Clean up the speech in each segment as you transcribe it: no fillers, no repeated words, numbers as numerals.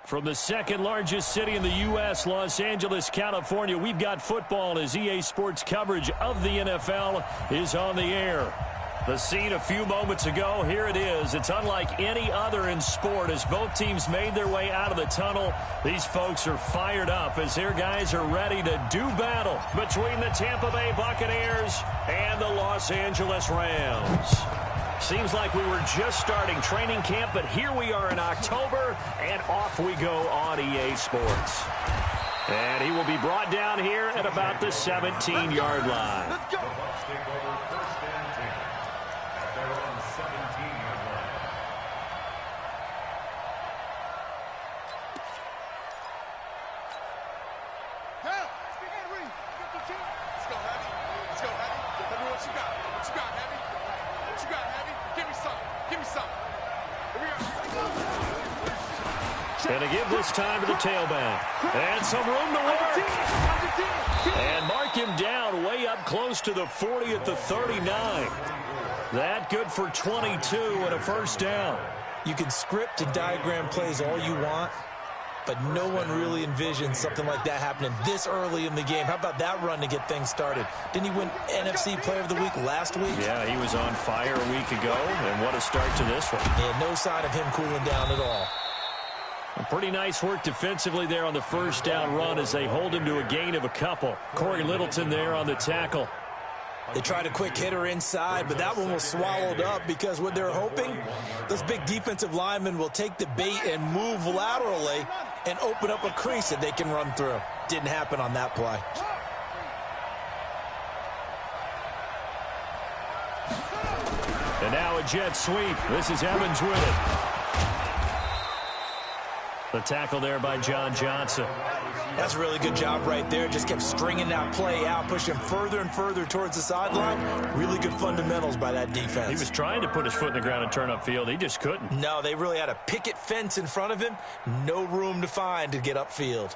From the second largest city in the U.S., Los Angeles, California, we've got football as EA Sports coverage of the NFL is on the air. The scene a few moments ago, here it is. It's unlike any other in sport as both teams made their way out of the tunnel. These folks are fired up as their guys are ready to do battle between the Tampa Bay Buccaneers and the Los Angeles Rams. Seems like we were just starting training camp, but here we are in October, and off we go on EA Sports. And he will be brought down here at about the 17-yard line. Let's go. And to give this time to the tailback. And some room to work. And mark him down way up close to the 40 at the 39. That good for 22 and a first down. You can script and diagram plays all you want, but no one really envisions something like that happening this early in the game. How about that run to get things started? Didn't he win NFC Player of the Week last week? Yeah, he was on fire a week ago, and what a start to this one. Yeah, no sign of him cooling down at all. Pretty nice work defensively there on the first down run as they hold him to a gain of a couple. Corey Littleton there on the tackle. They tried a quick hitter inside, but that one was swallowed up because what they're hoping, those big defensive linemen will take the bait and move laterally and open up a crease that they can run through. Didn't happen on that play. And now a jet sweep. This is Evans with it. The tackle there by John Johnson. That's a really good job right there. Just kept stringing that play out, pushing further and further towards the sideline. Really good fundamentals by that defense. He was trying to put his foot in the ground and turn upfield. He just couldn't. No, they really had a picket fence in front of him. No room to find to get upfield.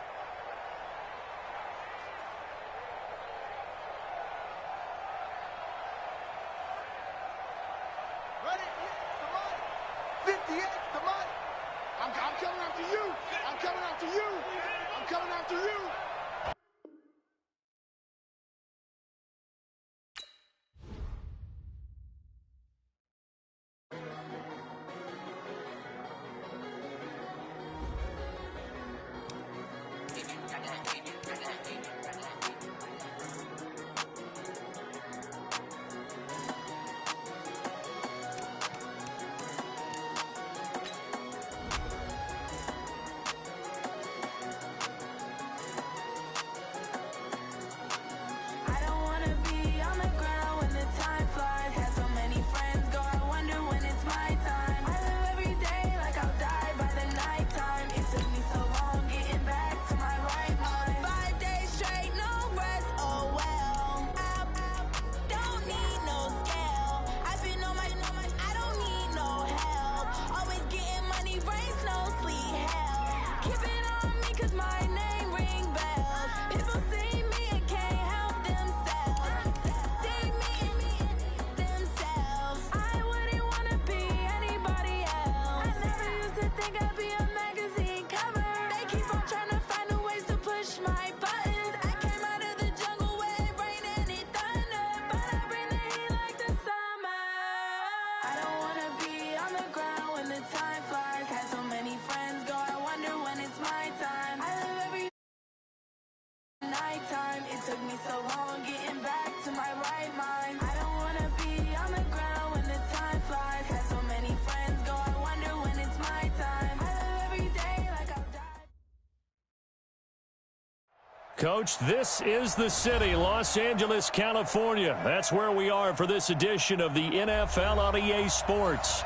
Coach, this is the city, Los Angeles, California. That's where we are for this edition of the NFL on EA Sports.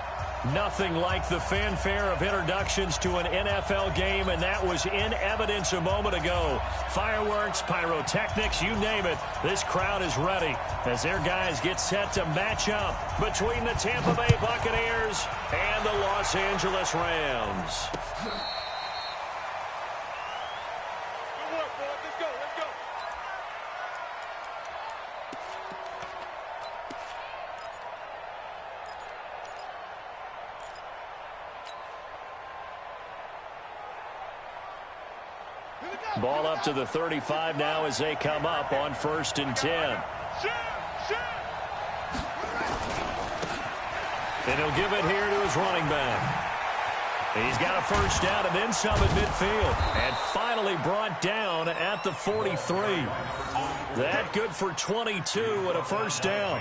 Nothing like the fanfare of introductions to an NFL game, and that was in evidence a moment ago. Fireworks, pyrotechnics, you name it. This crowd is ready as their guys get set to match up between the Tampa Bay Buccaneers and the Los Angeles Rams. Ball up to the 35 now as they come up on 1st and 10. And he'll give it here to his running back. He's got a first down and then some at midfield. And finally brought down at the 43. That good for 22 and a first down.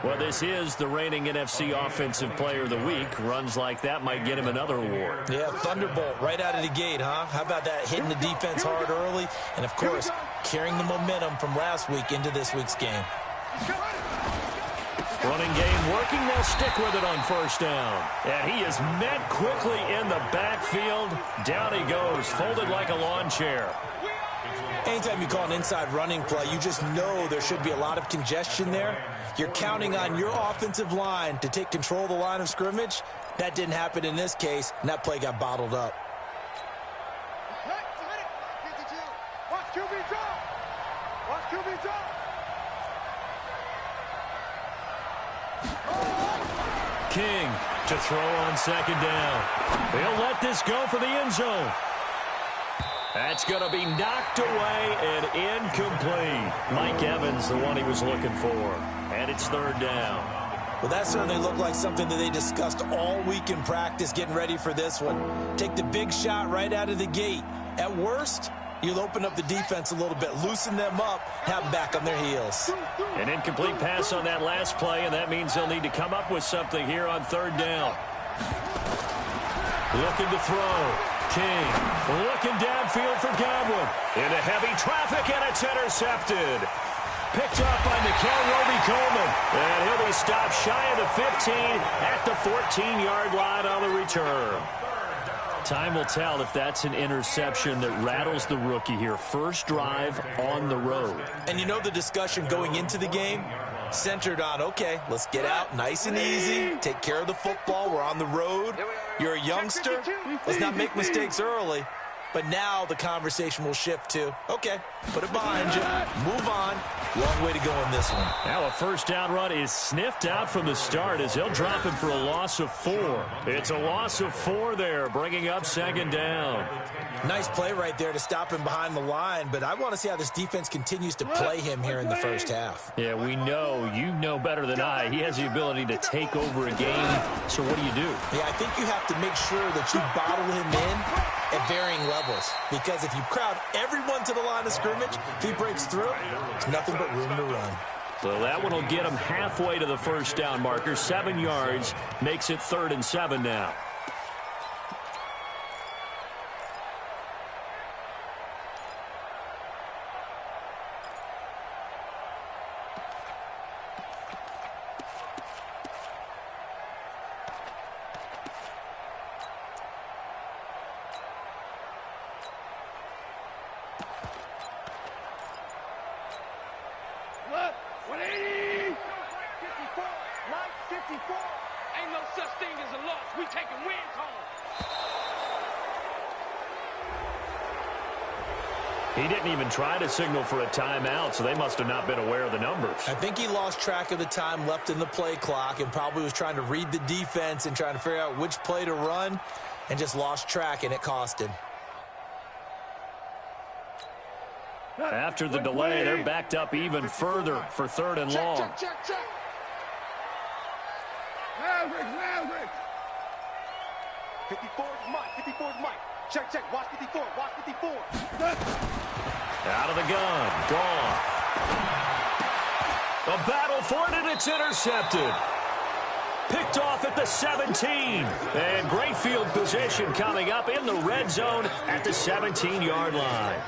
Well, this is the reigning NFC Offensive Player of the Week. Runs like that might get him another award. Yeah, thunderbolt right out of the gate, huh? How about that, hitting the defense hard early? And, of course, carrying the momentum from last week into this week's game. Running game working. They'll stick with it on first down. And he is met quickly in the backfield. Down he goes, folded like a lawn chair. Anytime you call an inside running play, you just know there should be a lot of congestion there. You're counting on your offensive line to take control of the line of scrimmage. That didn't happen in this case, and that play got bottled up. Watch QB drop. Watch QB drop. King to throw on second down. He'll let this go for the end zone. That's going to be knocked away and incomplete. Mike Evans, the one he was looking for. And it's 3rd down. Well, that certainly looked like something that they discussed all week in practice, getting ready for this one. Take the big shot right out of the gate. At worst, you'll open up the defense a little bit, loosen them up, have them back on their heels. An incomplete pass on that last play, and that means they'll need to come up with something here on 3rd down. Looking to throw. King looking downfield for Godwin. Into heavy traffic, and it's intercepted. Picked up by Nikel Roby-Coleman. And he'll be stopped shy of the 15 at the 14-yard line on the return. Time will tell if that's an interception that rattles the rookie here. First drive on the road. And you know the discussion going into the game centered on, okay, let's get out nice and easy, take care of the football, we're on the road. You're a youngster, let's not make mistakes early. But now the conversation will shift to, okay, put it behind you, move on. Long way to go in this one. Now a first down run is sniffed out from the start as he'll drop him for a loss of 4. It's a loss of 4 there, bringing up 2nd down. Nice play right there to stop him behind the line, but I want to see how this defense continues to play him here in the first half. Yeah, we know, you know better than I, he has the ability to take over a game. So what do you do? Yeah, I think you have to make sure that you bottle him in at varying levels, because if you crowd everyone to the line of scrimmage, if he breaks through, there's nothing but room to run. So that one will get him halfway to the first down marker. 7 yards makes it 3rd and 7 now. Ain't no such thing as a loss. We taking wins home. He didn't even try to signal for a timeout, so they must have not been aware of the numbers. I think he lost track of the time left in the play clock and probably was trying to read the defense and trying to figure out which play to run and just lost track, and it cost him. After the delay, they're backed up even further for 3rd and long. Check. Mavericks. 54 is Mike. Check. Watch 54. Out of the gun. Gone. A battle for it, and it's intercepted. Picked off at the 17. And great field position coming up in the red zone at the 17-yard line.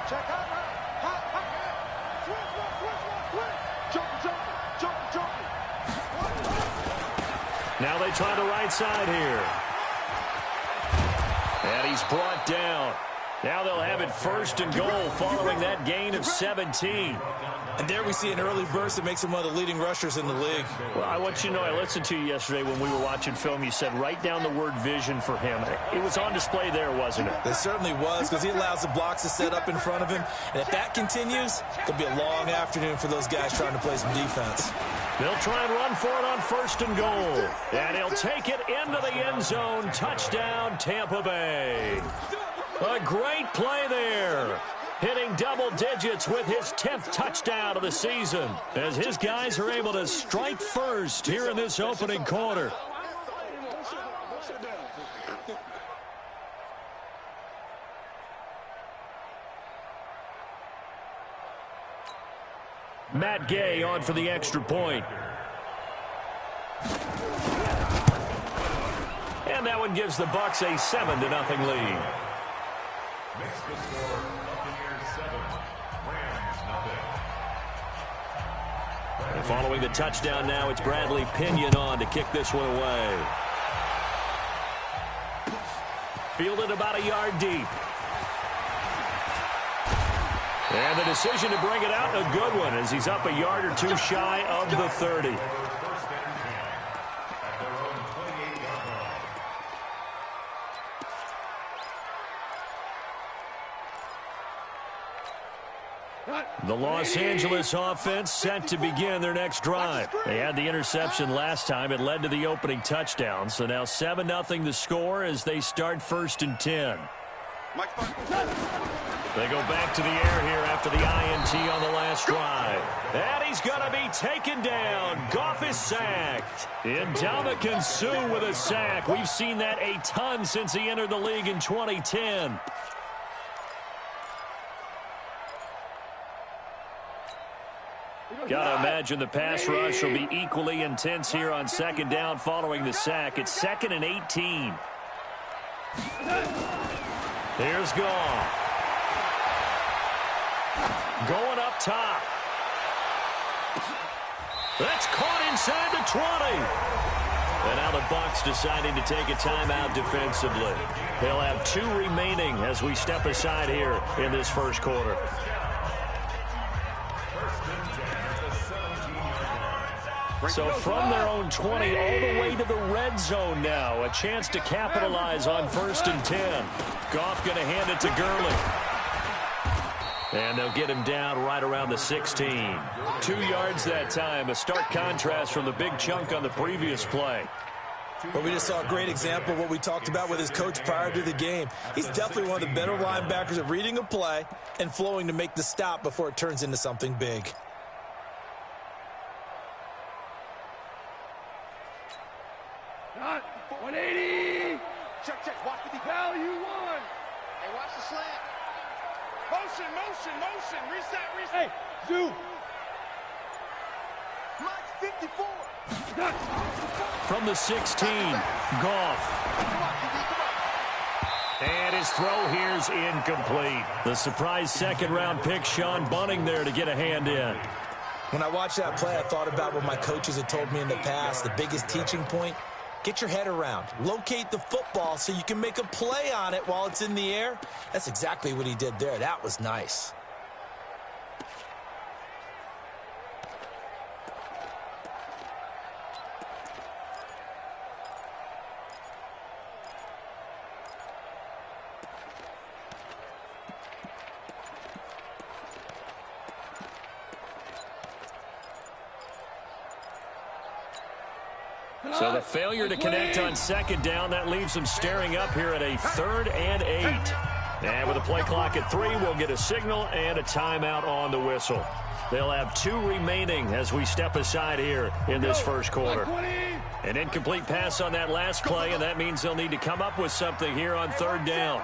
Check out. Jumping. Now they try the right side here. And he's brought down Now they'll have it 1st and goal following that gain of 17. And there we see an early burst that makes him one of the leading rushers in the league. Well, I want you to know, I listened to you yesterday when we were watching film. You said write down the word vision for him. It was on display there, wasn't it? It certainly was, because he allows the blocks to set up in front of him. And if that continues, it'll be a long afternoon for those guys trying to play some defense. They'll try and run for it on 1st and goal. And he'll take it into the end zone. Touchdown, Tampa Bay. A great play there. Hitting double digits with his 10th touchdown of the season, as his guys are able to strike first here in this opening quarter. Matt Gay on for the extra point. And that one gives the Bucs a 7-0 lead. And following the touchdown now, it's Bradley Pinion on to kick this one away. Fielded about a yard deep. And the decision to bring it out, a good one, as he's up a yard or two shy of the 30. The Los Angeles offense set to begin their next drive. They had the interception last time. It led to the opening touchdown. So now 7-0 the score as they start 1st and 10. They go back to the air here after the INT on the last drive. And he's going to be taken down. Goff is sacked. Ndamukong Suh with a sack. We've seen that a ton since he entered the league in 2010. Gotta imagine the pass rush will be equally intense here on 2nd down following the sack. It's 2nd and 18. Here's Goff. Going up top. That's caught inside the 20. And now the Bucs deciding to take a timeout defensively. They'll have 2 remaining as we step aside here in this 1st quarter. So from their own 20 all the way to the red zone now. A chance to capitalize on 1st and 10. Goff going to hand it to Gurley. And they'll get him down right around the 16. 2 yards that time. A stark contrast from the big chunk on the previous play. But we just saw a great example of what we talked about with his coach prior to the game. He's definitely one of the better linebackers at reading a play and flowing to make the stop before it turns into something big. Not 180. Check, check. Watch the value one. Hey, watch the slant. Motion, motion, motion. Reset, reset. Hey, do. Max 54. From the 16, Goff. And his throw here's incomplete. The surprise 2nd-round pick, Sean Bunting, there to get a hand in. When I watched that play, I thought about what my coaches had told me in the past. The biggest teaching point, get your head around. Locate the football so you can make a play on it while it's in the air. That's exactly what he did there. That was nice. So the failure to connect on 2nd down, that leaves them staring up here at a 3rd and 8. And with a play clock at 3, we'll get a signal and a timeout on the whistle. They'll have 2 remaining as we step aside here in this 1st quarter. An incomplete pass on that last play, and that means they'll need to come up with something here on 3rd down.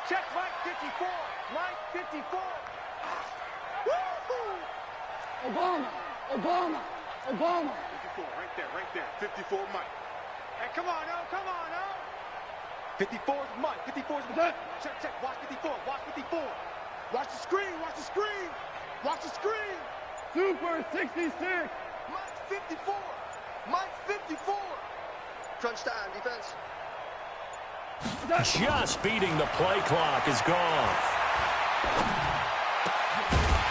Check Mike 54. Mike 54. Obama. Obama. Obama. 54, right there, 54 Mike. Hey, come on, now, come on, now. 54 is Mike, 54 is Mike. Check, check, watch 54, watch 54. Watch the screen, watch the screen. Watch the screen. Super 66. Mike 54. Mike 54. Crunch time, defense. Just beating the play clock is gone.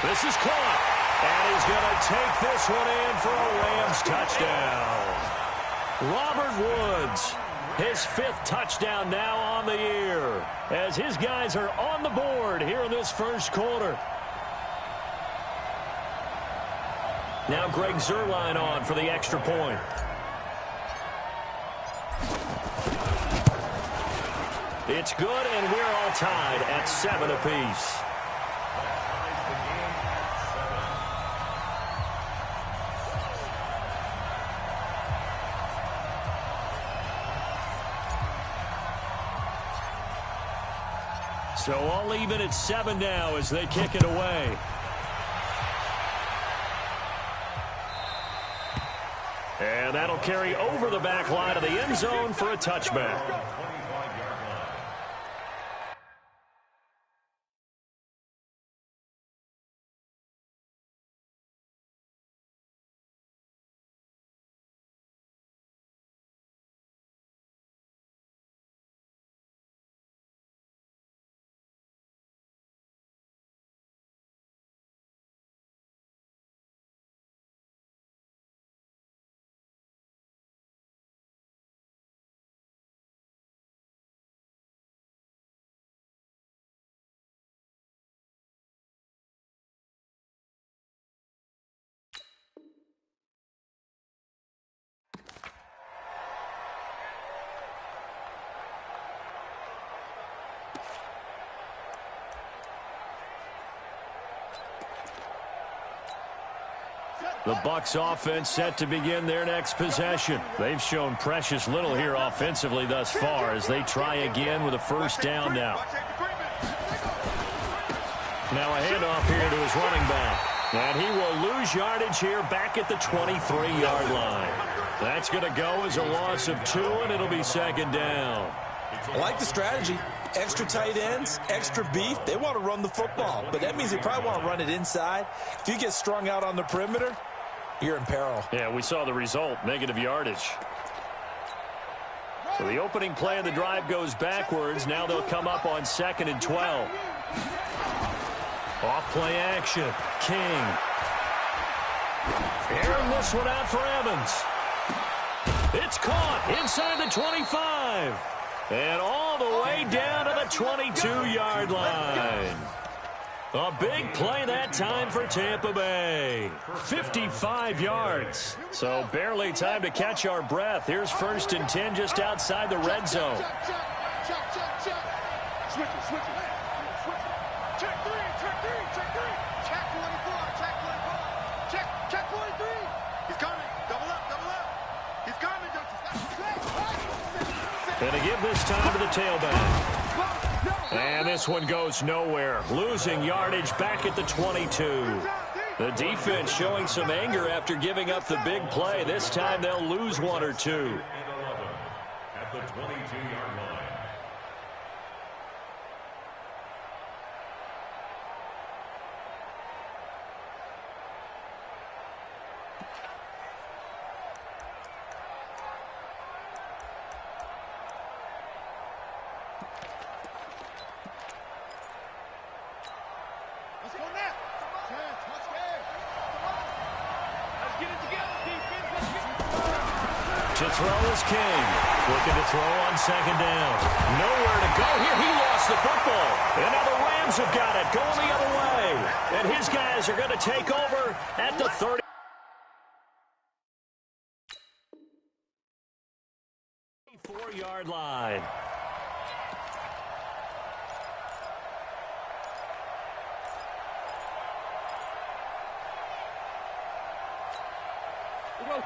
This is caught. And he's going to take this one in for a Rams touchdown. Robert Woods, his 5th touchdown now on the year, as his guys are on the board here in this first quarter. Now Greg Zuerlein on for the extra point. It's good, and we're all tied at 7 apiece. So all even at 7 now as they kick it away. And that'll carry over the back line of the end zone for a touchback. The Bucs offense set to begin their next possession. They've shown precious little here offensively thus far as they try again with a first down now. Now a handoff here to his running back. And he will lose yardage here back at the 23-yard line. That's going to go as a loss of 2, and it'll be second down. I like the strategy. Extra tight ends, extra beef. They want to run the football, but that means they probably want to run it inside. If you get strung out on the perimeter, you're in peril. Yeah, we saw the result, negative yardage. So the opening play of the drive goes backwards. Now they'll come up on 2nd and 12. Off play action. King. Airing this one out for Evans. It's caught inside the 25. And all the way down to the 22-yard line. A big play that time for Tampa Bay. 55 yards. So barely time to catch our breath. Here's 1st and 10 just outside the red zone. Switch it. Check 3. Check 24. Check 43. He's coming. Double up. He's coming. And to give this time to the tailback. And this one goes nowhere. Losing yardage back at the 22. The defense showing some anger after giving up the big play. This time they'll lose 1 or 2. At the 22-yard line. To throw is King. Looking to throw on 2nd down. Nowhere to go here. He lost the football. And now the Rams have got it. Going the other way. And his guys are going to take over at the 34-yard line.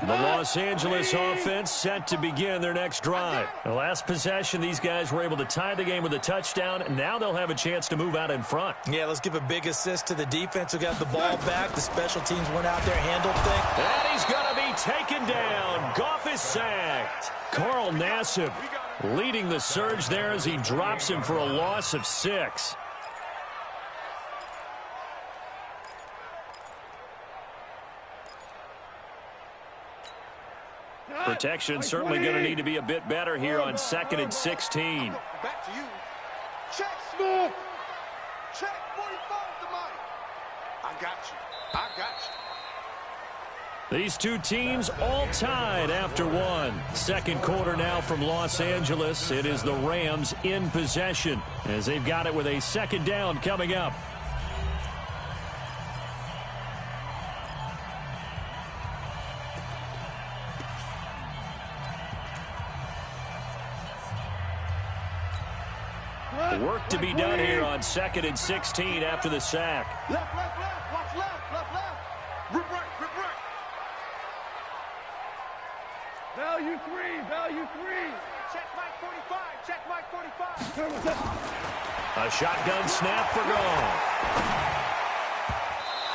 The Los Angeles offense set to begin their next drive. The last possession, these guys were able to tie the game with a touchdown. Now they'll have a chance to move out in front. Yeah, let's give a big assist to the defense who got the ball back. The special teams went out there, handled things. And he's going to be taken down. Goff is sacked. Carl Nassib leading the surge there as he drops him for a loss of 6. Protection certainly going to need to be a bit better here on 2nd and 16. Back to you. Check, Smith. Check, 45 to Mike. I got you. I got you. These two teams all tied after one. Second quarter now from Los Angeles. It is the Rams in possession as they've got it with a second down coming up. Work to be done here on 2nd and 16 after the sack. Left, left, left. Watch left, left, left. Rip right, rip right. Value three, value three. Check Mike 45, check Mike 45. A shotgun snap for goal.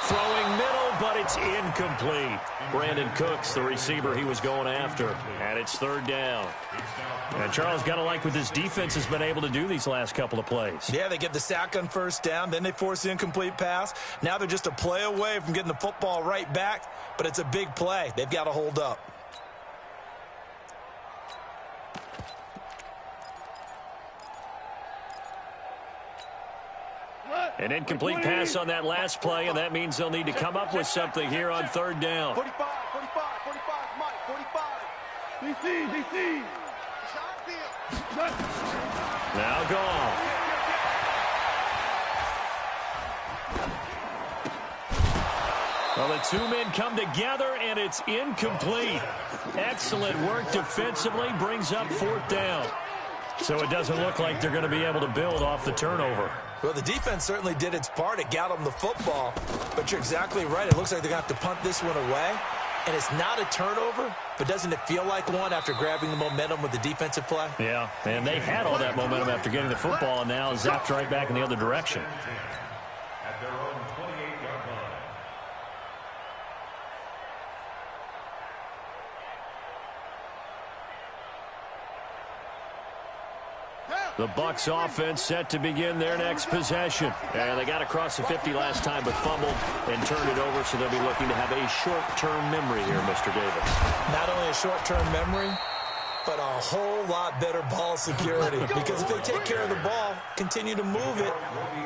Throwing middle, but it's incomplete. Brandon Cooks, the receiver he was going after, and it's 3rd down. And Charles, got to like what this defense has been able to do these last couple of plays. Yeah, they get the sack on 1st down, then they force the incomplete pass. Now they're just a play away from getting the football right back, but it's a big play. They've got to hold up. An incomplete pass on that last play, and that means they'll need to come up with something here on 3rd down. 45, 45, 45, Mike, 45. DC. Now gone. Well, the two men come together, and it's incomplete. Excellent work defensively, brings up 4th down. So it doesn't look like they're going to be able to build off the turnover. Well, the defense certainly did its part. It got them the football. But you're exactly right. It looks like they're going to have to punt this one away. And it's not a turnover, but doesn't it feel like one after grabbing the momentum with the defensive play? Yeah, and they had all that momentum after getting the football, and now zapped right back in the other direction. At their own 28-yard line. The Bucs offense set to begin their next possession. And they got across the 50 last time but fumbled and turned it over, so they'll be looking to have a short-term memory here, Mr. Davis. Not only a short-term memory, but a whole lot better ball security. Because if they take care of the ball, continue to move it,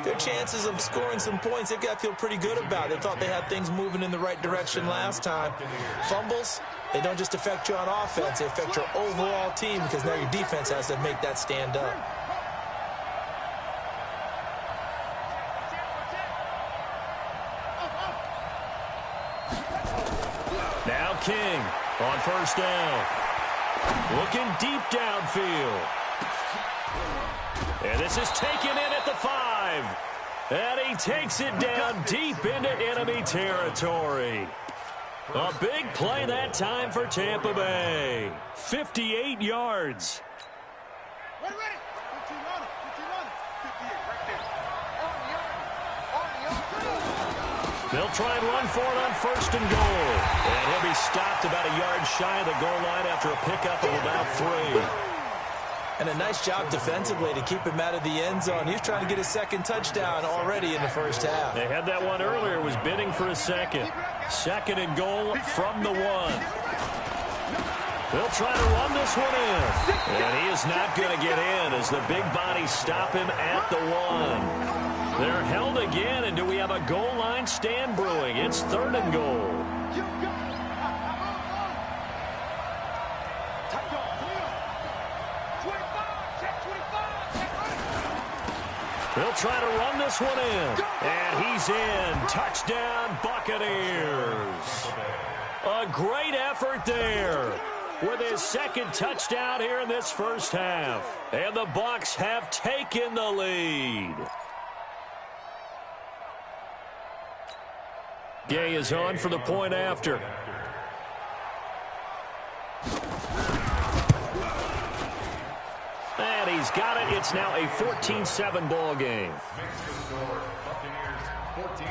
their chances of scoring some points, they've got to feel pretty good about it. They thought they had things moving in the right direction last time. Fumbles, they don't just affect you on offense, they affect your overall team because now your defense has to make that stand up. Now King on 1st down. Looking deep downfield. And this is taken in at the 5. And he takes it down deep into enemy territory. A big play that time for Tampa Bay. 58 yards. Ready. 15 on it. 58 right there. They'll try and run for it on 1st and goal. And he'll be stopped about a yard shy of the goal line after a pickup of about 3. And a nice job defensively to keep him out of the end zone. He's trying to get his 2nd touchdown already in the 1st half. They had that one earlier, was bidding for a second. 2nd and goal from the 1. They'll try to run this one in. And he is not going to get in as the big bodies stop him at the 1. They're held again, and do we have a goal line stand brewing? It's 3rd and goal. They'll try to run this one in. And he's in. Touchdown, Buccaneers. A great effort there with his 2nd touchdown here in this 1st half. And the Bucs have taken the lead. Gay is on for the point after. And he's got it. It's now a 14-7 ball game. Buccaneers 14,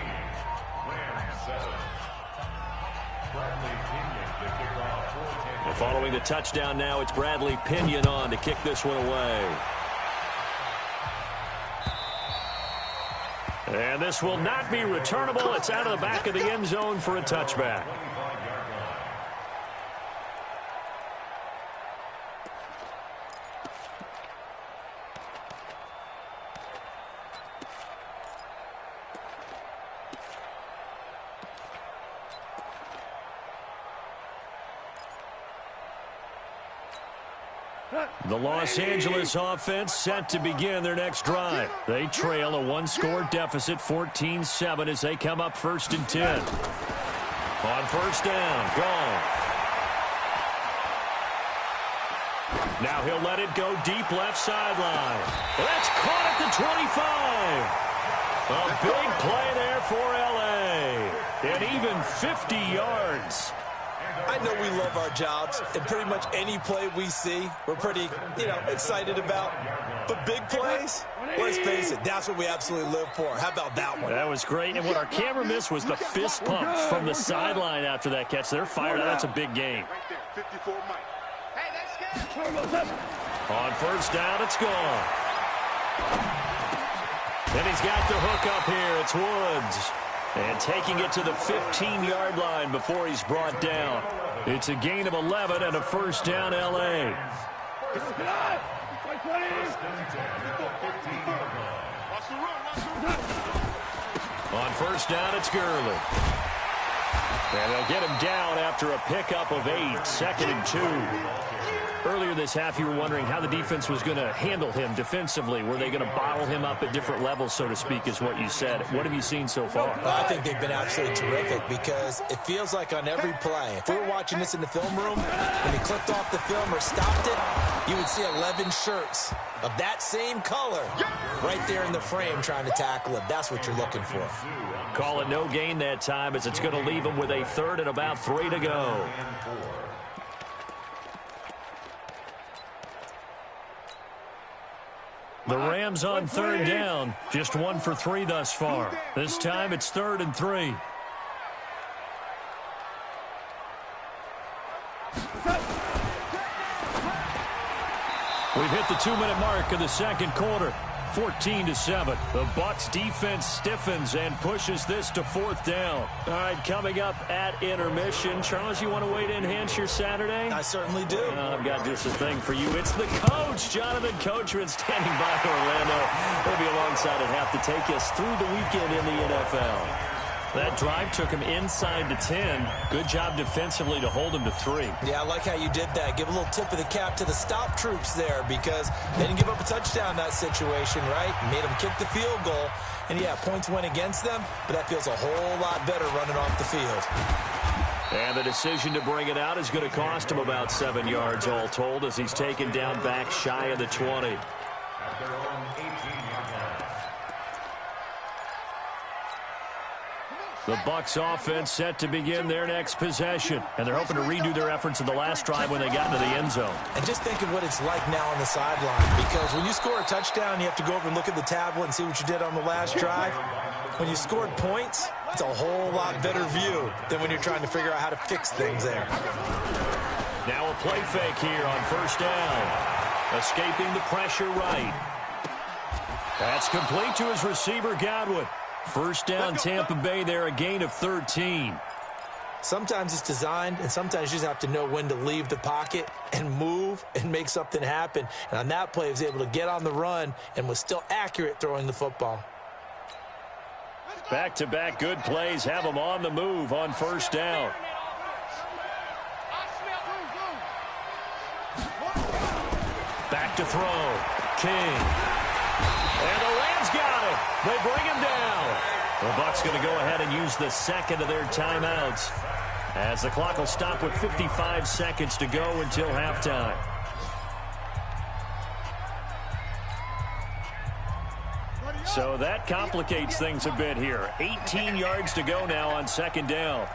Rams 7. Bradley Pinion to kick off for Tampa. And following the touchdown now, it's Bradley Pinion on to kick this one away. And this will not be returnable. It's out of the back of the end zone for a touchback. The Los Angeles offense set to begin their next drive. They trail a one-score deficit, 14-7, as they come up 1st and 10. On first down, gone. Now he'll let it go deep left sideline. That's caught at the 25. A big play there for L.A. And even 50 yards. I know we love our jobs, and pretty much any play we see, we're pretty, excited about. But big plays, let's face it, that's what we absolutely live for. How about that one? That was great. And what our camera missed was the fist pump from the sideline after that catch. They're fired out. That's a big game. Right there, 54 Mike. Hey, that's good. On first down, it's gone. And he's got the hook up here. It's Woods. And taking it to the 15-yard line before he's brought down. It's a gain of 11 and a first down, L.A. On first down, it's Gurley. And they'll get him down after a pickup of 8, 2nd and 2. Earlier this half, you were wondering how the defense was going to handle him defensively. Were they going to bottle him up at different levels, so to speak, is what you said. What have you seen so far? Well, I think they've been absolutely terrific because it feels like on every play, if we were watching this in the film room, when he clicked off the film or stopped it, you would see 11 shirts of that same color right there in the frame trying to tackle him. That's what you're looking for. Call it no gain that time as it's going to leave him with a 3rd and about 3 to go. The Rams on 3rd down, just 1 for 3 thus far. This time it's 3rd and 3. We've hit the 2-minute mark of the second quarter. 14-7. The Bucs defense stiffens and pushes this to 4th down. All right, coming up at intermission. Charles, you want to wait to enhance your Saturday? I certainly do. I've got just a thing for you. It's the coach, Jonathan Coachman, standing by Orlando. He'll be alongside at half to take us through the weekend in the NFL. That drive took him inside the 10. Good job defensively to hold him to 3. Yeah, I like how you did that. Give a little tip of the cap to the stop troops there because they didn't give up a touchdown in that situation, right? Made them kick the field goal. And, yeah, points went against them, but that feels a whole lot better running off the field. And the decision to bring it out is going to cost him about 7 yards all told as he's taken down back shy of the 20. The Bucs offense set to begin their next possession. And they're hoping to redo their efforts in the last drive when they got into the end zone. And just think of what it's like now on the sideline. Because when you score a touchdown, you have to go over and look at the tablet and see what you did on the last drive. When you scored points, it's a whole lot better view than when you're trying to figure out how to fix things there. Now a play fake here on first down. Escaping the pressure right. That's complete to his receiver, Godwin. First down, Tampa Bay there, a gain of 13. Sometimes it's designed, and sometimes you just have to know when to leave the pocket and move and make something happen. And on that play, he was able to get on the run and was still accurate throwing the football. Back-to-back good plays have him on the move on first down. Back to throw. King. And the Rams got it. They bring him down. The Bucs going to go ahead and use the second of their timeouts as the clock will stop with 55 seconds to go until halftime. So that complicates things a bit here. 18 yards to go now on second down.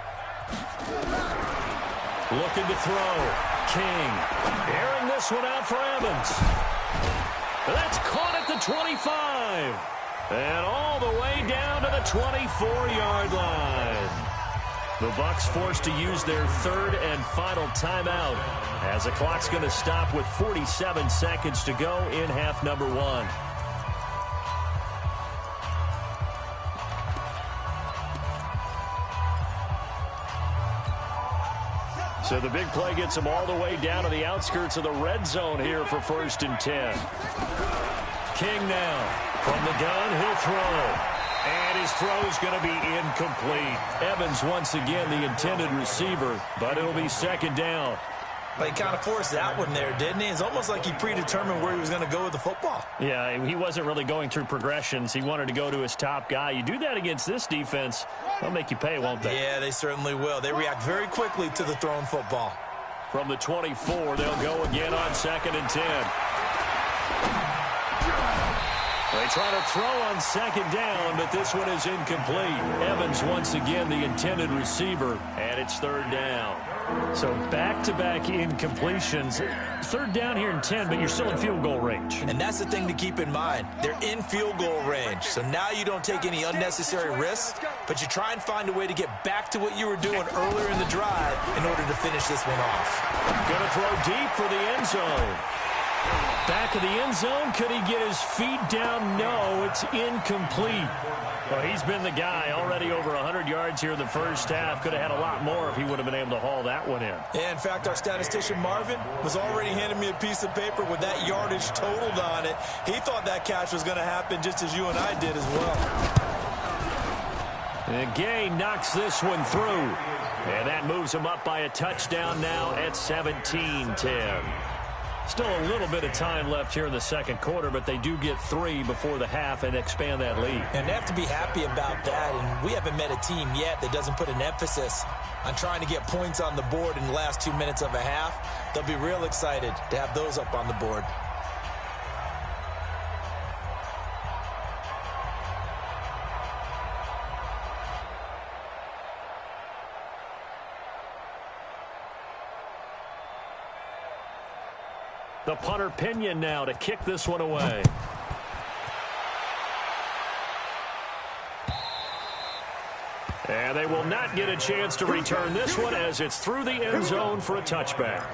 Looking to throw. King. Airing this one out for Evans. That's caught at the 25. And all the way down to the 24-yard line. The Bucs forced to use their third and final timeout as the clock's going to stop with 47 seconds to go in half number 1. So the big play gets him all the way down to the outskirts of the red zone here for 1st and 10. King now from the gun, he'll throw. And his throw is going to be incomplete. Evans once again the intended receiver, but it'll be second down. But he kind of forced that one there, didn't he? It's almost like he predetermined where he was going to go with the football. Yeah, he wasn't really going through progressions. He wanted to go to his top guy. You do that against this defense, they'll make you pay, won't they? Yeah, they certainly will. They react very quickly to the thrown football. From the 24, they'll go again on 2nd and 10. They try to throw on 2nd down, but this one is incomplete. Evans once again the intended receiver, and it's 3rd down. So back-to-back incompletions. 3rd down here in 10, but you're still in field goal range. And that's the thing to keep in mind. They're in field goal range. So now you don't take any unnecessary risks, but you try and find a way to get back to what you were doing earlier in the drive in order to finish this one off. Going to throw deep for the end zone. Back of the end zone. Could he get his feet down? No, it's incomplete. Well, he's been the guy already over 100 yards here in the first half. Could have had a lot more if he would have been able to haul that one in. Yeah, in fact, our statistician Marvin was already handing me a piece of paper with that yardage totaled on it. He thought that catch was going to happen just as you and I did as well. And Gay knocks this one through. And that moves him up by a touchdown now at 17-10. Still a little bit of time left here in the second quarter, but they do get 3 before the half and expand that lead. And they have to be happy about that, and we haven't met a team yet that doesn't put an emphasis on trying to get points on the board in the last 2 minutes of a half. They'll be real excited to have those up on the board. The punter Pinion now to kick this one away. And they will not get a chance to return this one as it's through the end zone for a touchback.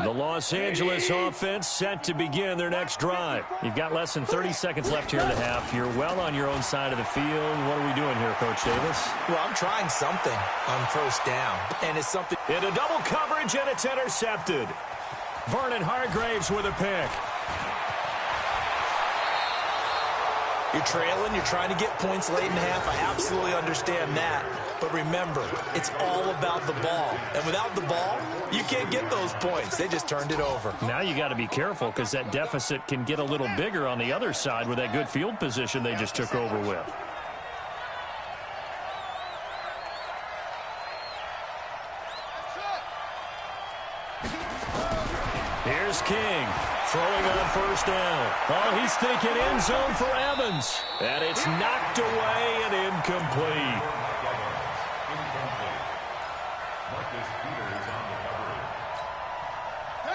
The Los Angeles offense set to begin their next drive. You've got less than 30 seconds left here in the half. You're well on your own side of the field. What are we doing here, Coach Davis? Well, I'm trying something on 1st down, and it's something. Into double coverage, and it's intercepted. Vernon Hargraves with a pick. You're trailing, you're trying to get points late in half. I absolutely understand that. But remember, it's all about the ball. And without the ball, you can't get those points. They just turned it over. Now you got to be careful because that deficit can get a little bigger on the other side with that good field position they just took over with. Here's King. Throwing on 1st down. Oh, he's thinking end zone for Evans. And it's knocked away and incomplete.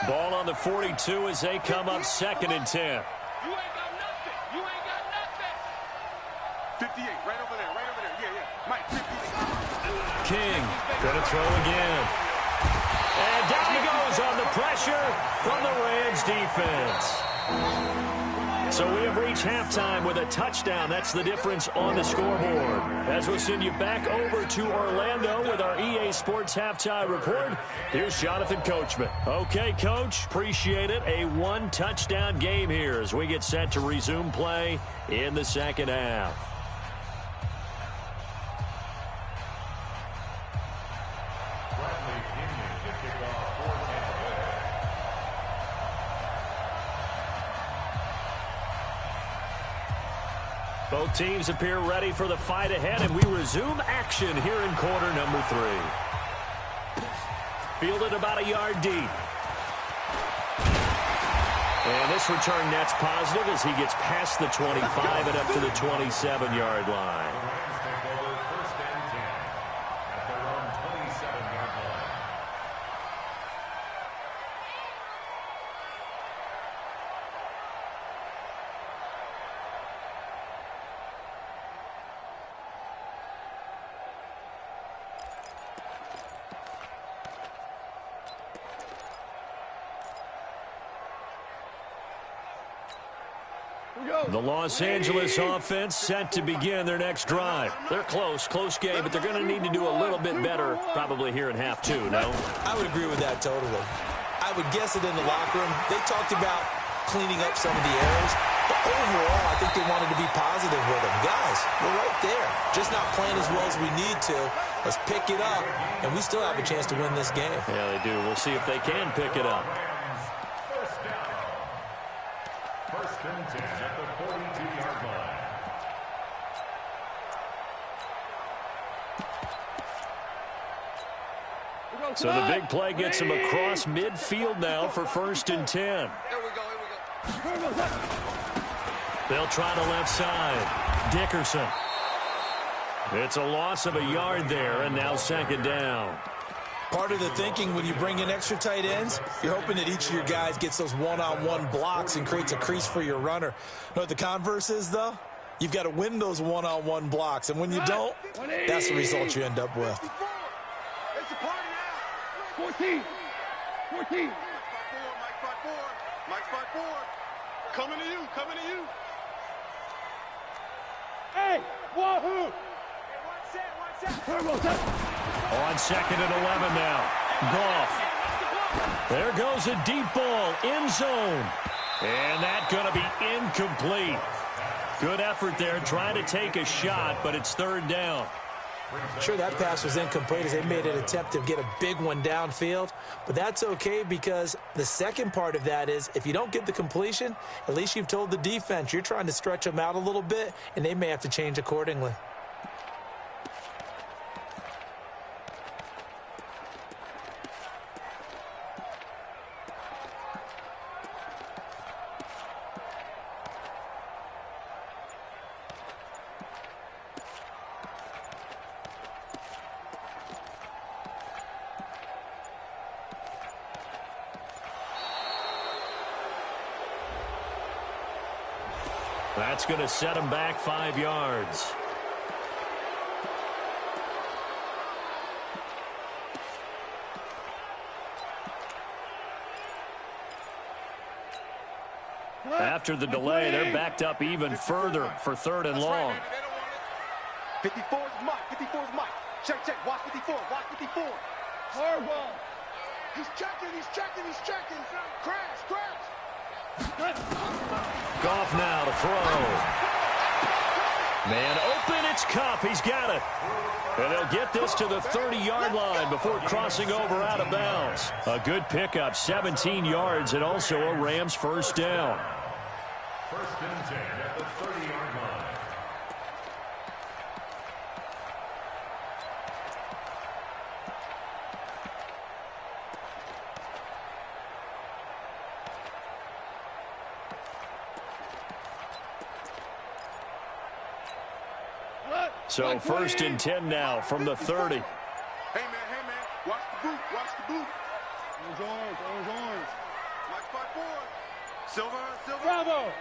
Ball on the 42 as they come up 2nd and 10. You ain't got nothing. You ain't got nothing. 58, right over there, right over there. Yeah, yeah. Mike, 58. King going to throw again. And down he goes on the pressure from the Rams defense. So we have reached halftime with a touchdown. That's the difference on the scoreboard. As we'll send you back over to Orlando with our EA Sports Halftime Report, here's Jonathan Coachman. Okay, Coach, appreciate it. A 1-touchdown game here as we get set to resume play in the second half. Both teams appear ready for the fight ahead, and we resume action here in quarter number 3. Fielded about a yard deep. And this return net's positive as he gets past the 25 and up to the 27-yard line. The Los Angeles offense set to begin their next drive. They're close game, but they're going to need to do a little bit better probably here in half two, no? I would agree with that totally. I would guess it in the locker room. They talked about cleaning up some of the errors, but overall, I think they wanted to be positive with them. Guys, we're right there. Just not playing as well as we need to. Let's pick it up, and we still have a chance to win this game. Yeah, they do. We'll see if they can pick it up. First and 10 at the 42-yard line. So the big play gets them across midfield now for first and 10. Here we go. They'll try the left side. Dickerson. It's a loss of a yard there, and now second down. Part of the thinking when you bring in extra tight ends, you're hoping that each of your guys gets those one-on-one blocks and creates a crease for your runner. You know what the converse is, though? You've got to win those one-on-one blocks, and when you don't, that's the result you end up with. It's a party now. 14. Mike 5-4. Mike 5-4. Coming to you. Hey, wahoo! On second and 11 now. Goff. There goes a deep ball. End zone. And that's going to be incomplete. Good effort there trying to take a shot, but it's third down. Sure, that pass was incomplete as they made an attempt to get a big one downfield, but that's okay because the second part of that is if you don't get the completion, at least you've told the defense you're trying to stretch them out a little bit, and they may have to change accordingly. That's going to set him back 5 yards. After the delay, they're backed up even further for third and long. 54's Mike. Check. Watch 54. Hard ball. He's checking. Crash. Goff now to throw. Man open, it's Kupp. He's got it. And they'll get this to the 30-yard line before crossing over out of bounds. A good pickup, 17 yards, and also a Rams first down. First and 10 at the 30-yard line. So first and 10 now from the 30. Hey, man. Watch the boot. Orange. Mike 5-4. Silver. Bravo.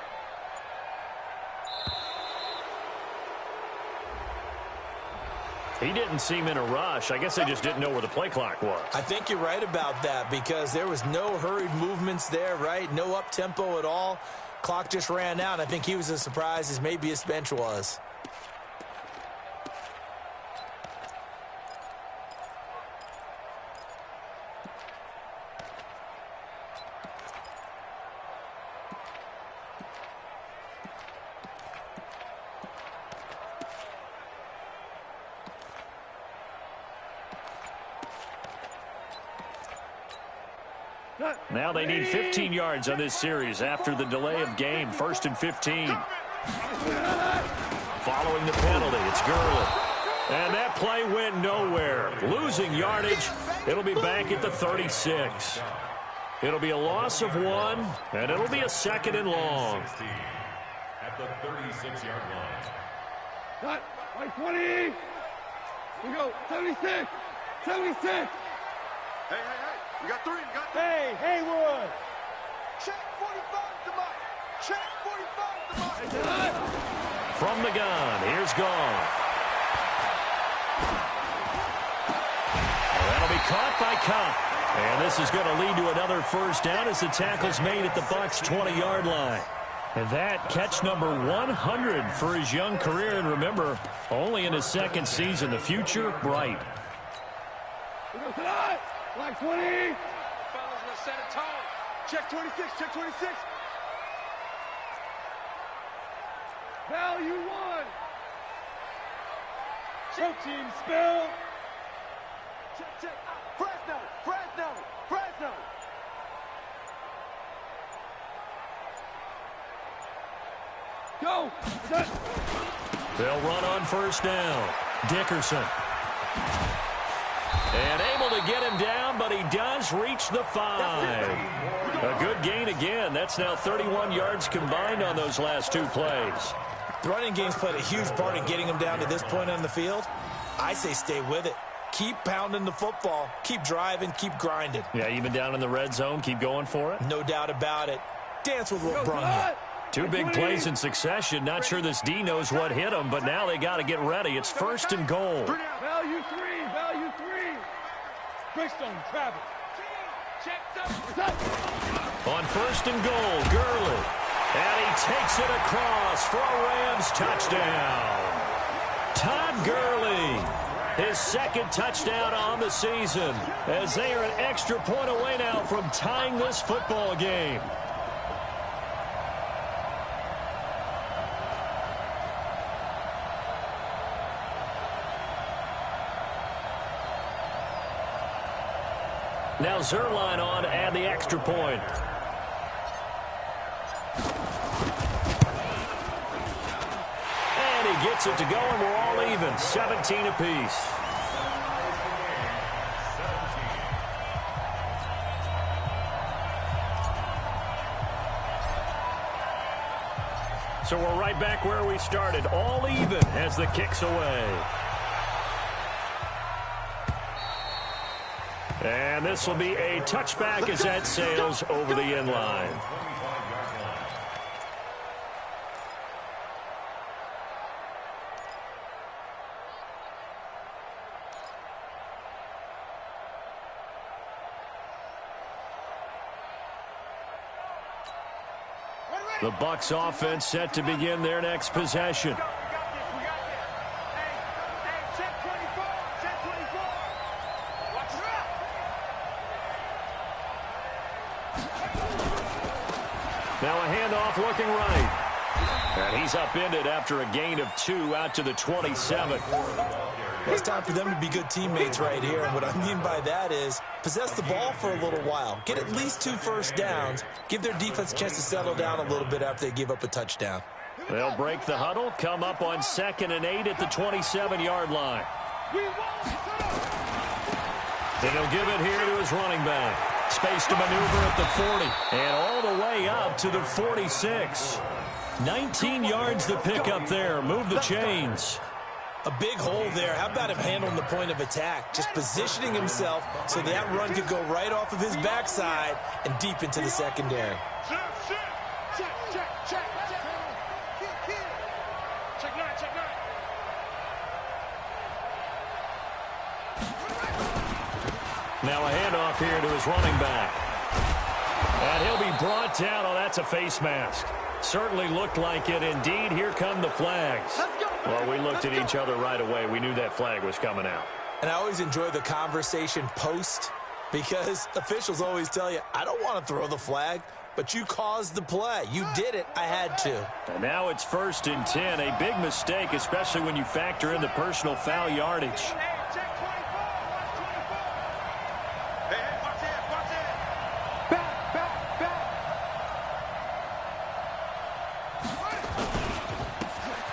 He didn't seem in a rush. I guess they just didn't know where the play clock was. I think you're right about that because there was no hurried movements there, right? No up-tempo at all. Clock just ran out. I think he was as surprised as maybe his bench was. Now they need 15 yards on this series after the delay of game. First and 15. Following the penalty, it's Gurley. And that play went nowhere. Losing yardage. It'll be back at the 36. It'll be a loss of 1, and it'll be a second and long. At the 36-yard line. Cut. Right 20. We go. 76. Hey. We got 3. Hey, Haywood. Check 45 to Mike. From the gun, here's Goff. That'll be caught by Kupp. And this is going to lead to another first down as the tackle's made at the Bucs' 20-yard line. And that catch number 100 for his young career. And remember, only in his second season. The future bright. Like 20. Fellas, let's set a tone. Check 26, check 26. Value 1. Check team spell. Check, check. Fresno, Fresno, Fresno. Go. They'll run on first down. Dickerson. And able to get him down, but he does reach the 5. A good gain again. That's now 31 yards combined on those last 2 plays. The running game's played a huge part in getting him down to this point on the field. I say stay with it. Keep pounding the football. Keep driving. Keep grinding. Yeah, even down in the red zone, keep going for it. No doubt about it. Dance with what brung you. 2 big plays in succession. Not sure this D knows what hit him, but now they got to get ready. It's first and goal. Value 3, value 3. Brickstone, Travis. On first and goal, Gurley. And he takes it across for a Rams touchdown. Todd Gurley, his second touchdown on the season, as they are an extra point away now from tying this football game. Now Zerline on and the extra point. And he gets it to go, and we're all even. 17 apiece. So we're right back where we started. All even as the kick's away. And this will be a touchback as that sails over the end line. The Bucs offense set to begin their next possession. Now a handoff looking right. And he's upended after a gain of 2 out to the 27. It's time for them to be good teammates right here. And what I mean by that is possess the ball for a little while. Get at least 2 first downs. Give their defense a chance to settle down a little bit after they give up a touchdown. They'll break the huddle, come up on 2nd and 8 at the 27-yard line. And he'll give it here to his running back. Space to maneuver at the 40. And all the way up to the 46. 19 yards to pick up there. Move the chains. A big hole there. How about him handling the point of attack? Just positioning himself so that run could go right off of his backside and deep into the secondary. Now a handoff here to his running back. And he'll be brought down. Oh, that's a face mask. Certainly looked like it. Indeed, here come the flags. Well, we looked at each other right away. We knew that flag was coming out. And I always enjoy the conversation post because officials always tell you, I don't want to throw the flag, but you caused the play. You did it. I had to. And now it's 1st and 10. A big mistake, especially when you factor in the personal foul yardage.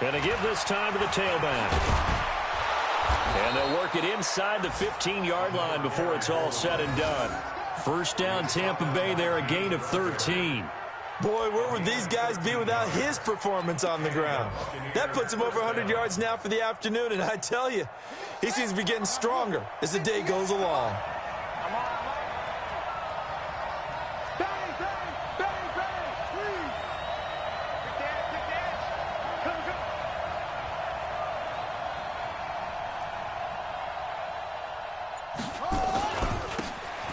Going to give this time to the tailback. And they'll work it inside the 15-yard line before it's all said and done. First down, Tampa Bay there, a gain of 13. Boy, where would these guys be without his performance on the ground? That puts him over 100 yards now for the afternoon, and I tell you, he seems to be getting stronger as the day goes along.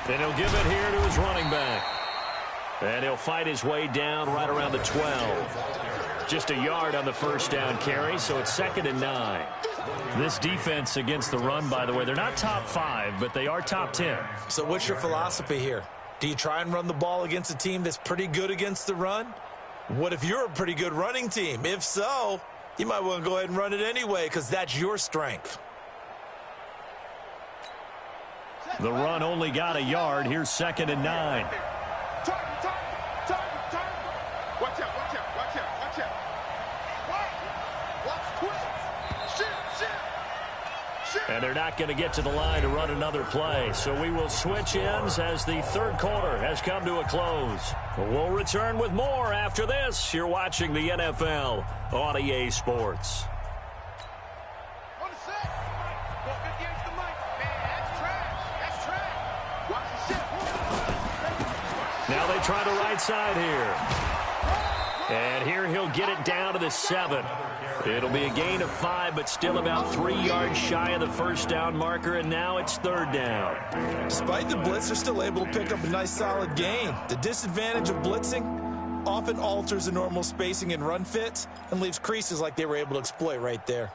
And he'll give it here to his running back. And he'll fight his way down right around the 12. Just a yard on the first down carry, so it's 2nd and 9. This defense against the run, by the way, they're not top 5, but they are top 10. So what's your philosophy here? Do you try and run the ball against a team that's pretty good against the run? What if you're a pretty good running team? If so, you might want to go ahead and run it anyway because that's your strength. The run only got a yard. Here's 2nd and 9. Watch out, watch out, watch out, watch out. Watch twist. Shoot. And they're not going to get to the line to run another play. So we will switch ends as the third quarter has come to a close. We'll return with more after this. You're watching the NFL on EA Sports. On the set. 458's the mic. Man, that's trash. That's trash. Watch the shit. Now they try the right side here. And here he'll get it down to the 7. It'll be a gain of 5, but still about 3 yards shy of the first down marker, and now it's 3rd down. Despite the blitz, they're still able to pick up a nice solid gain. The disadvantage of blitzing often alters the normal spacing and run fits and leaves creases like they were able to exploit right there.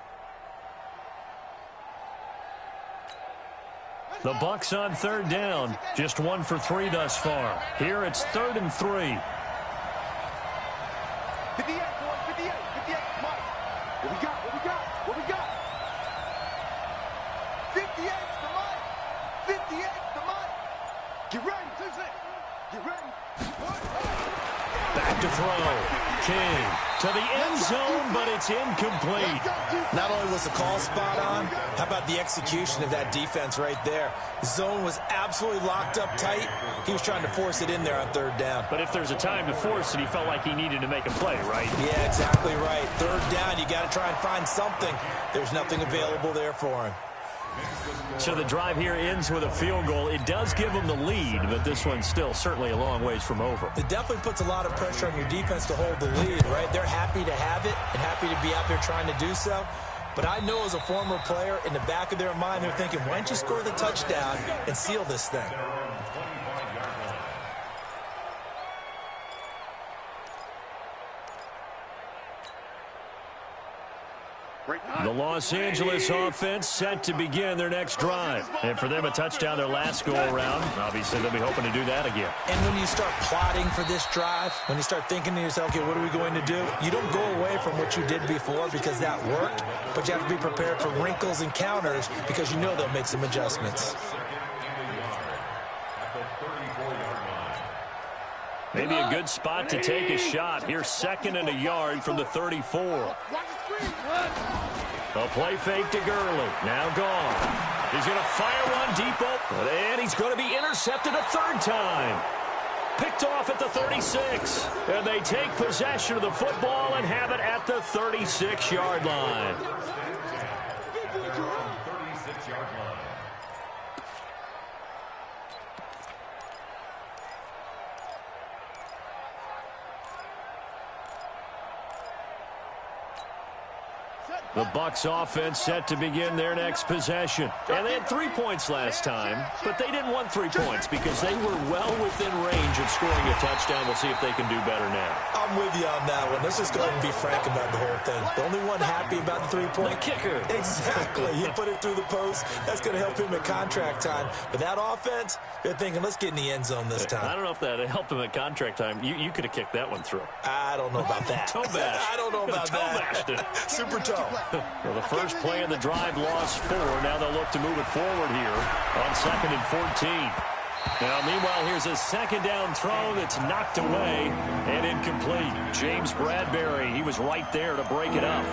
The Bucs on 3rd down, just 1 for 3 thus far. Here it's 3rd and 3. 58, boys, 58, 58, Mike. What we got, what we got, what we got? 58's the mic. 58's the mic. Get ready, 2-6. Get ready. Back to throw. King to the end zone, but it's incomplete. Not only was the call spot on, how about the execution of that defense right there? The zone was absolutely locked up tight. He was trying to force it in there on 3rd down. But if there's a time to force it, he felt like he needed to make a play, right? Yeah, exactly right. 3rd down, you got to try and find something. There's nothing available there for him. So the drive here ends with a field goal. It does give them the lead, but this one's still certainly a long ways from over. It definitely puts a lot of pressure on your defense to hold the lead, right? They're happy to have it and happy to be out there trying to do so. But I know as a former player, in the back of their mind, they're thinking, why don't you score the touchdown and seal this thing? The Los Angeles offense set to begin their next drive. And for them, a touchdown their last go-around. Obviously, they'll be hoping to do that again. And when you start plotting for this drive, when you start thinking to yourself, okay, what are we going to do? You don't go away from what you did before because that worked, but you have to be prepared for wrinkles and counters because you know they'll make some adjustments. Maybe a good spot to take a shot. Here's 2nd and a yard from the 34. A play fake to Gurley. Now gone. He's going to fire one deep open. And he's going to be intercepted a 3rd time. Picked off at the 36. And they take possession of the football and have it at the 36-yard line. The Bucs offense set to begin their next possession. And they had 3 points last time, but they didn't want 3 points because they were well within range of scoring a touchdown. We'll see if they can do better now. I'm with you on that one. Let's just go ahead and be frank about the whole thing. The only one happy about the 3-point kicker. Exactly. He put it through the post. That's going to help him at contract time. But that offense, they're thinking, let's get in the end zone this time. I don't know if that helped him at contract time. You could have kicked that one through. I don't know about that. Toe bash. I don't know about that. Toe bashed it. Super toe. Well, the first play of the drive lost 4. Now they'll look to move it forward here on 2nd and 14. Now, meanwhile, here's a 2nd down throw that's knocked away and incomplete. James Bradbury, he was right there to break it up.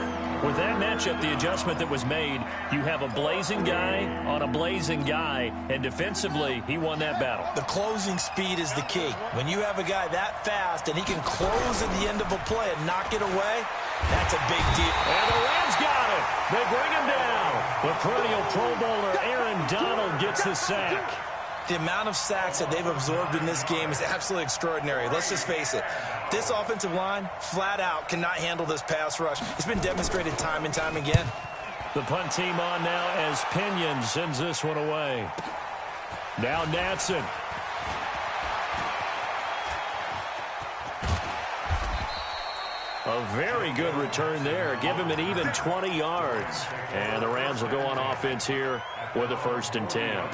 With that matchup, the adjustment that was made, you have a blazing guy on a blazing guy, and defensively, he won that battle. The closing speed is the key. When you have a guy that fast and he can close at the end of a play and knock it away, that's a big deal. And the Rams got it. They bring him down. The perennial Pro Bowler Aaron Donald gets the sack. The amount of sacks that they've absorbed in this game is absolutely extraordinary. Let's just face it. This offensive line, flat out, cannot handle this pass rush. It's been demonstrated time and time again. The punt team on now as Pinion sends this one away. Now Natson. A very good return there. Give him an even 20 yards. And the Rams will go on offense here with a 1st and 10.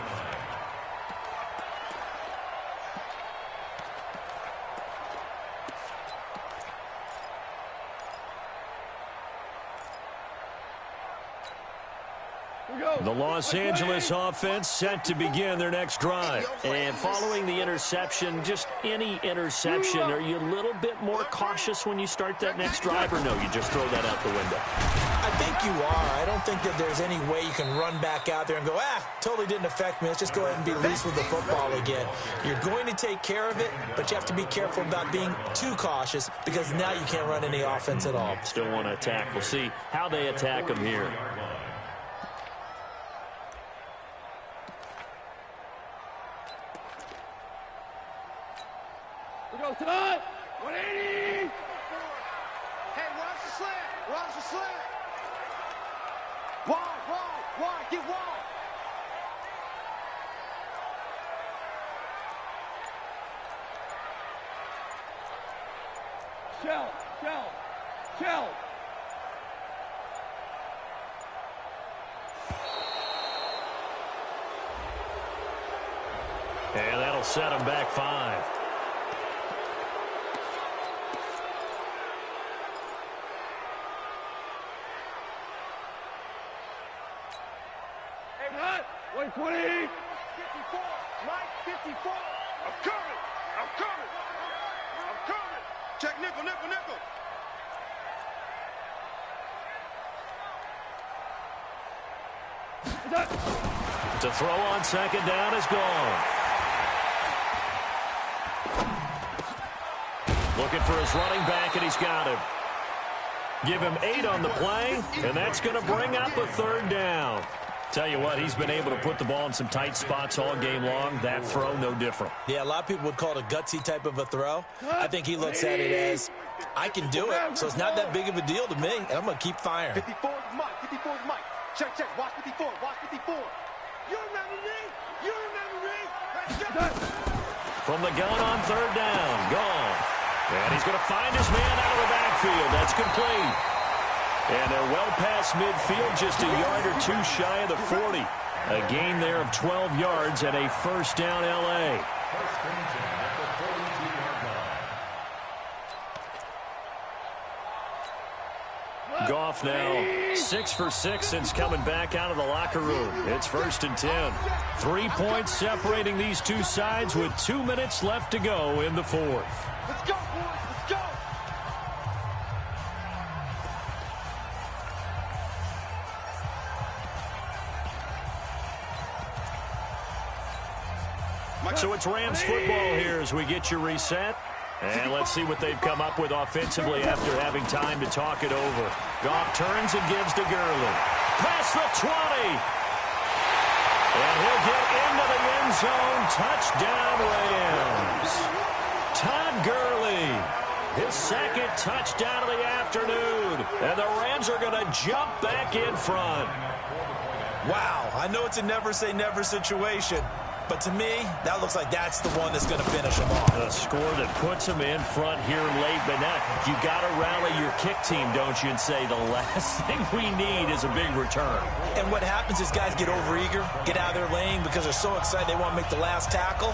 The Los Angeles offense set to begin their next drive. And following the interception, just any interception, are you a little bit more cautious when you start that next drive, or no, you just throw that out the window? I think you are. I don't think that there's any way you can run back out there and go, totally didn't affect me. Let's just go ahead and be loose with the football again. You're going to take care of it, but you have to be careful about being too cautious because now you can't run any offense at all. Still want to attack. We'll see how they attack them here. Tonight, 180. Hey, watch the slant. Watch the slant. Wide, get wide. Shell. And that'll set him back 5. Hey, 120. 54. Mike, 54. I'm coming. Check nickel. To throw on 2nd down is gone. Looking for his running back, and he's got him. Give him 8 on the play, and that's going to bring up a 3rd down. Tell you what, he's been able to put the ball in some tight spots all game long. That throw, no different. Yeah, a lot of people would call it a gutsy type of a throw. I think he looks at it as, I can do it, so it's not that big of a deal to me, and I'm going to keep firing. 54 is Mike. Check. Watch 54. You remember me? Let's go. From the gun on 3rd down, gone. And he's going to find his man out of the backfield. That's complete. And they're well past midfield, just a yard or 2 shy of the 40. A gain there of 12 yards and a 1st down L.A. Goff now 6 for 6 since coming back out of the locker room. It's 1st and 10. 3 points separating these two sides with 2 minutes left to go in the 4th. Let's go, boys. Let's go. So it's Rams football here as we get you reset. And let's see what they've come up with offensively after having time to talk it over. Goff turns and gives to Gurley. Past the 20. And he'll get into the end zone. Touchdown, Rams. Todd Gurley, his 2nd touchdown of the afternoon. And the Rams are going to jump back in front. Wow, I know it's a never-say-never situation. But to me, that looks like that's the one that's going to finish them off. A score that puts them in front here late. But now you got to rally your kick team, don't you, and say the last thing we need is a big return. And what happens is guys get overeager, get out of their lane because they're so excited they want to make the last tackle.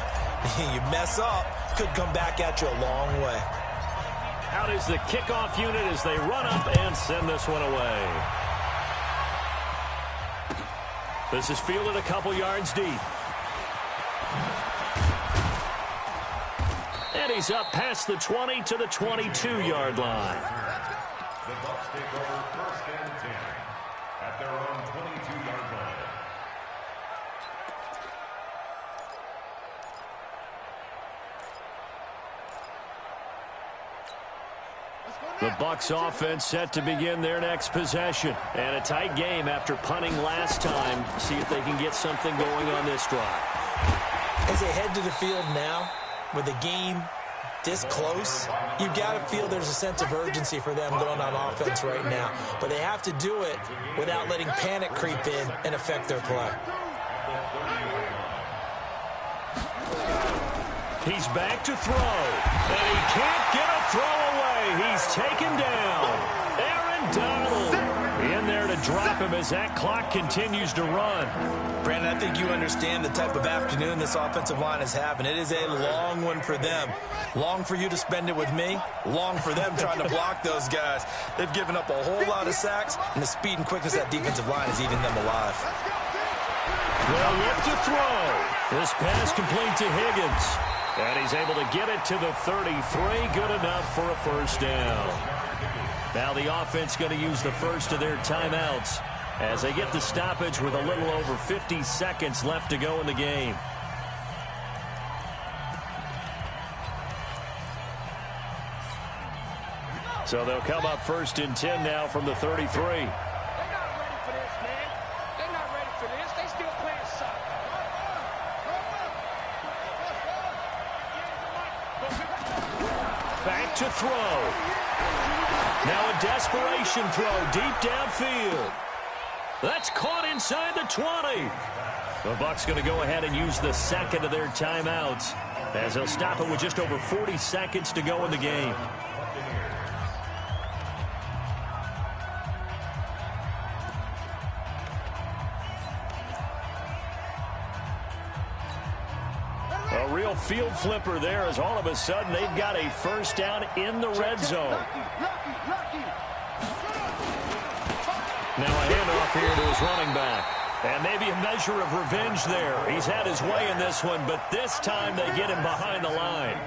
You mess up, could come back at you a long way. Out is the kickoff unit as they run up and send this one away. This is fielded a couple yards deep. And he's up past the 20 to the 22-yard line. The Bucs take over 1st and 10 at their own 22-yard line. The Bucs offense set to begin their next possession. And a tight game after punting last time. See if they can get something going on this drive. As they head to the field now, with the game this close, you've got to feel there's a sense of urgency for them going on offense right now. But they have to do it without letting panic creep in and affect their play. He's back to throw. And he can't get a throw away. He's taken down. Aaron Donald in there to drop him as that clock continues to run. Brandon, I think you understand the type of afternoon this offensive line is having. It is a long one for them. Long for you to spend it with me. Long for them trying to block those guys. They've given up a whole lot of sacks, and the speed and quickness of that defensive line is eating them alive. They'll look to throw. This pass complete to Higgins. And he's able to get it to the 33. Good enough for a first down. Now the offense going to use the first of their timeouts as they get the stoppage with a little over 50 seconds left to go in the game. So they'll come up 1st and 10 now from the 33. Back to throw. Now a desperation throw deep downfield. That's caught inside the 20. The Bucs going to go ahead and use the second of their timeouts as they'll stop it with just over 40 seconds to go in the game. A real field flipper there as all of a sudden they've got a first down in the red zone. Now a handoff here to his running back. And maybe a measure of revenge there. He's had his way in this one, but this time they get him behind the line.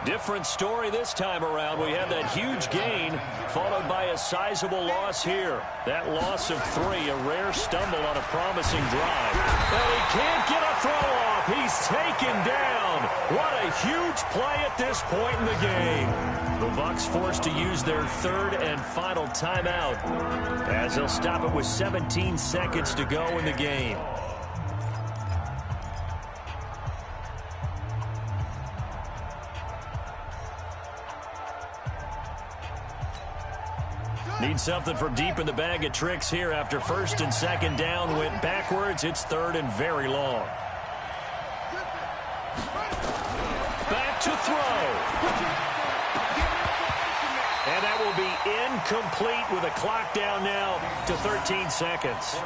Different story this time around. We had that huge gain followed by a sizable loss here. That loss of 3, a rare stumble on a promising drive. And he can't get a throw off. He's taken down. What a huge play at this point in the game. The Bucs forced to use their 3rd and final timeout as they'll stop it with 17 seconds to go in the game. Need something from deep in the bag of tricks here after 1st and 2nd down went backwards. It's 3rd and very long. Back to throw. And that will be incomplete with a clock down now to 13 seconds.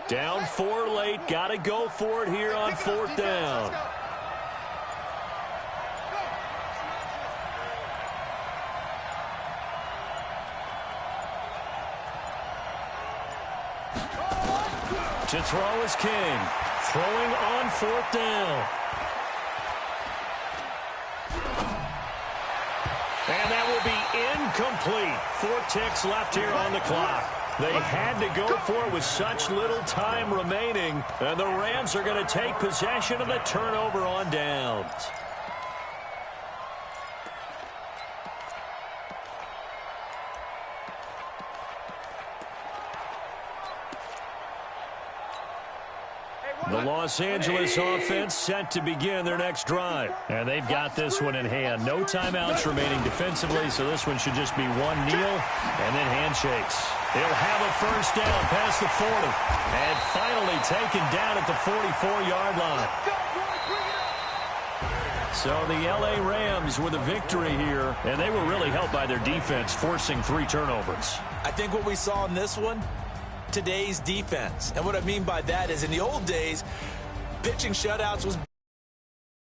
Down 4 late. Got to go for it here on 4th down. To throw is King. Throwing on 4th down. And that will be incomplete. 4 ticks left here on the clock. They had to go for it with such little time remaining. And the Rams are going to take possession of the turnover on downs. The Los Angeles offense set to begin their next drive. And they've got this one in hand. No timeouts remaining defensively, so this one should just be one kneel and then handshakes. He'll have a first down past the 40. And finally taken down at the 44-yard line. So the L.A. Rams with a victory here, and they were really helped by their defense, forcing 3 turnovers. I think what we saw in this one, today's defense. And what I mean by that is in the old days, pitching shutouts was